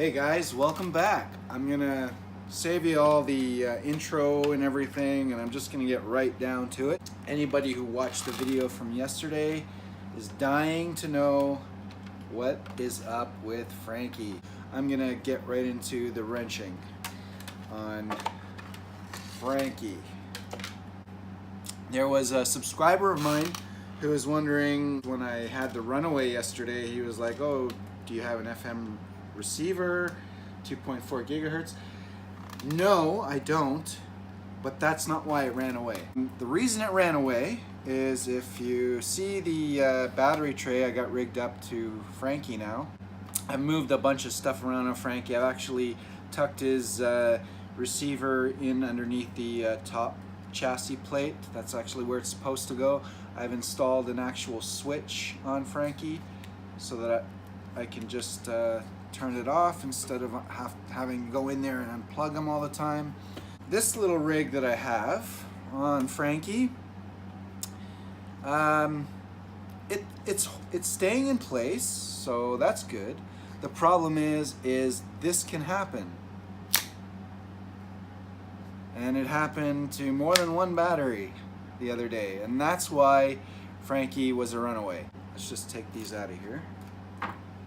Hey guys, welcome back. I'm gonna save you all the intro and everything, and I'm just gonna get right down to it. Anybody who watched the video from yesterday is dying to know what is up with Frankie. I'm gonna get right into the wrenching on Frankie. There was a subscriber of mine who was wondering, when I had the runaway yesterday, he was like, oh, do you have an FM receiver, 2.4 gigahertz? No, I don't, but that's not why it ran away. The reason it ran away is if you see the battery tray I got rigged up to Frankie now. I've moved a bunch of stuff around on Frankie. I've actually tucked his receiver in underneath the top chassis plate. That's actually where it's supposed to go. I've installed an actual switch on Frankie so that I can just turn it off instead of having to go in there and unplug them all the time. This little rig that I have on Frankie, it's staying in place, so that's good. The problem is this can happen. And it happened to more than one battery the other day, and that's why Frankie was a runaway. Let's just take these out of here.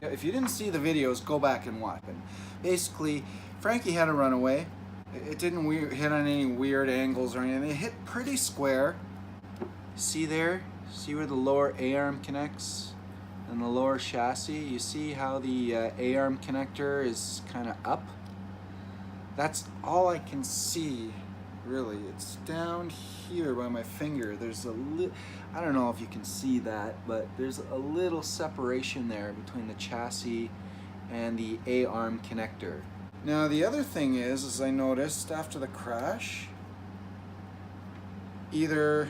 If you didn't see the videos, go back and watch. And basically, Frankie had a runaway. It didn't hit on any weird angles or anything. It hit pretty square. See there? See where the lower A-arm connects and the lower chassis? You see how the A-arm connector is kind of up? That's all I can see, really. It's down here by my finger. There's a little, I don't know if you can see that, but there's a little separation there between the chassis and the A-arm connector. Now the other thing is I noticed after the crash, either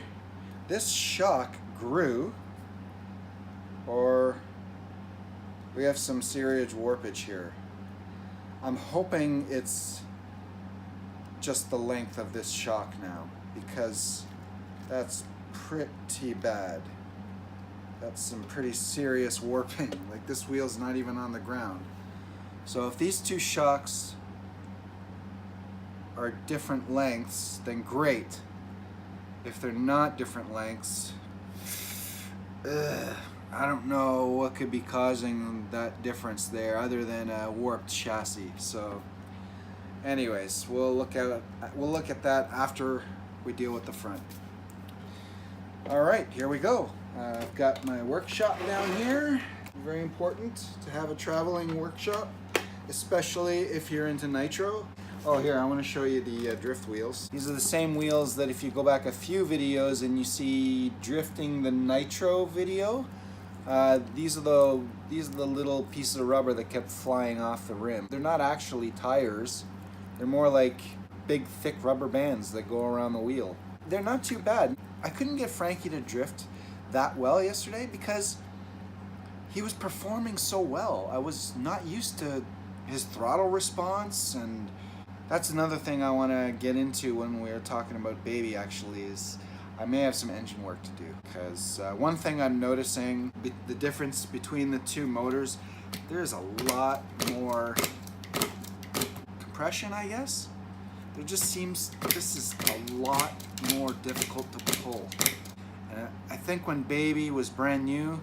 this shock grew or we have some serious warpage here. I'm hoping it's just the length of this shock now, because that's pretty bad. That's some pretty serious warping. Like, this wheel's not even on the ground. So if these two shocks are different lengths, then great. If they're not different lengths, I don't know what could be causing that difference there other than a warped chassis. So anyways, we'll look at that after we deal with the front. All right, here we go. I've got my workshop down here. Very important to have a traveling workshop, especially if you're into Nitro. Oh, here, I want to show you the drift wheels. These are the same wheels that if you go back a few videos and you see drifting the Nitro video, these are the little pieces of rubber that kept flying off the rim. They're not actually tires. They're more like big, thick rubber bands that go around the wheel. They're not too bad. I couldn't get Frankie to drift that well yesterday because he was performing so well. I was not used to his throttle response, and that's another thing I want to get into when we're talking about baby, actually, is I may have some engine work to do. Because one thing I'm noticing, the difference between the two motors, there's a lot more compression, I guess. There just seems this is a lot more difficult to pull. And I think when baby was brand new,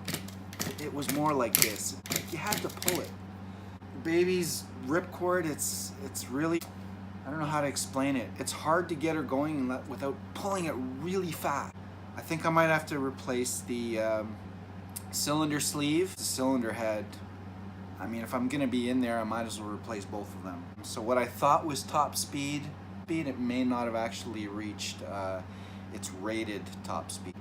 it was more like this. You had to pull it. Baby's ripcord, it's really, I don't know how to explain it. It's hard to get her going without pulling it really fast. I think I might have to replace the cylinder sleeve, the cylinder head. I mean, if I'm gonna be in there, I might as well replace both of them. So what I thought was top speed, it may not have actually reached its rated top speed.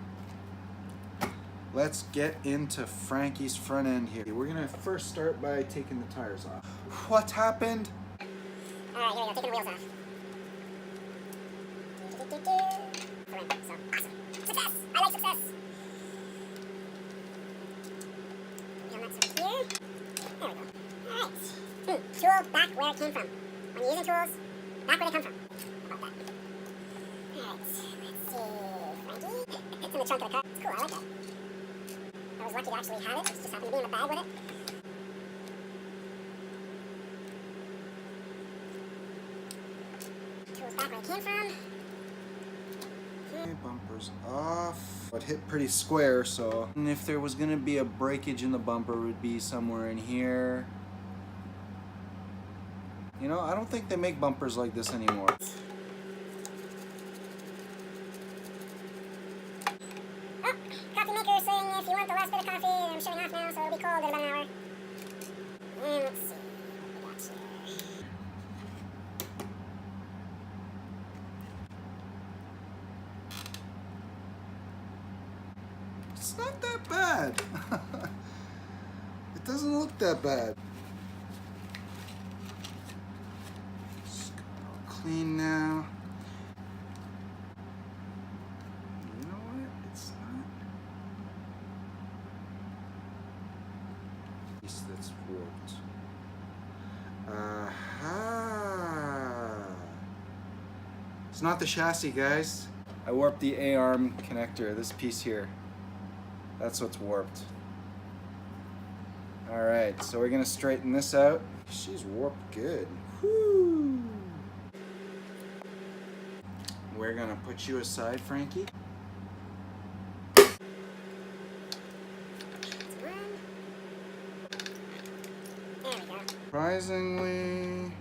Let's get into Frankie's front end here. We're gonna first start by taking the tires off. What happened? Alright, here we go, taking the wheels off. So, awesome. Success! I like success! Here. There we go. Alright. Tool back where it came from. When you're using tools, back where they come from. How about that? Alright, let's see. Frankie. It's in the trunk of the car. It's cool, I like that. I was lucky to actually have it. It just happened to be in the bag with it. back where it came from. Okay, bumper's off. It hit pretty square, so and if there was gonna be a breakage in the bumper, it would be somewhere in here. You know, I don't think they make bumpers like this anymore. Oh, coffee maker saying if you want the last bit of coffee, I'm shutting off now, so it'll be cold in about an hour. And let's see what we got here. It's not that bad. It doesn't look that bad. Just got it all clean now. You know what? It's not. Piece that's warped. Aha! It's not the chassis, guys. I warped the A-arm connector, this piece here. That's what's warped. Alright, so we're gonna straighten this out. She's warped good. Whoo! We're gonna put you aside, Frankie. That's one. There we go. Surprisingly...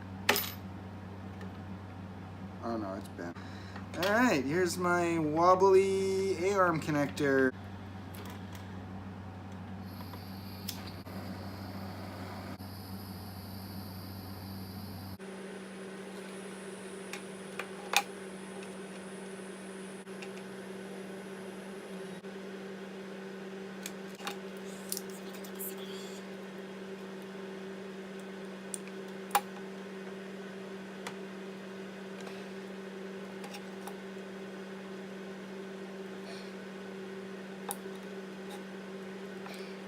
Oh no, it's bent. Alright, here's my wobbly A-arm connector.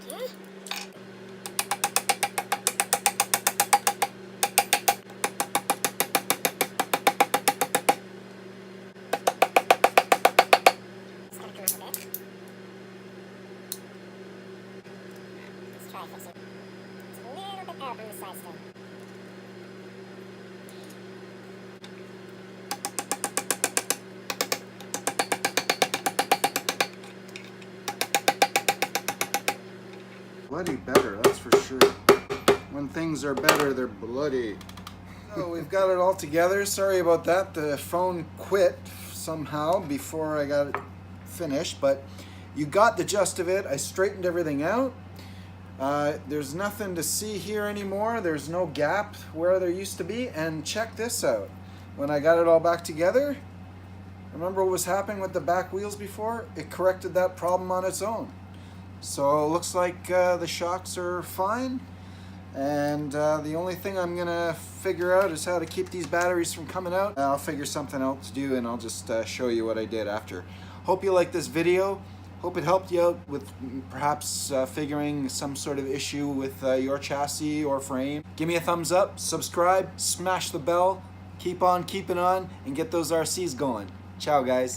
Okay. It's gonna come up a bit. Let's try fixing it. It's a little bit out on the side still. Bloody better, that's for sure. When things are better, they're bloody. So we've got it all together. Sorry about that. The phone quit somehow before I got it finished, but you got the gist of it. I straightened everything out. There's nothing to see here anymore. There's no gap where there used to be. And check this out. When I got it all back together, remember what was happening with the back wheels before? It corrected that problem on its own. So it looks like the shocks are fine, and the only thing I'm gonna figure out is how to keep these batteries from coming out. I'll figure something else to do, and I'll just show you what I did after. Hope you like this video. Hope it helped you out with perhaps figuring some sort of issue with your chassis or frame. Give me a thumbs up, subscribe, smash the bell, keep on keeping on, and get those RCs going. Ciao, guys.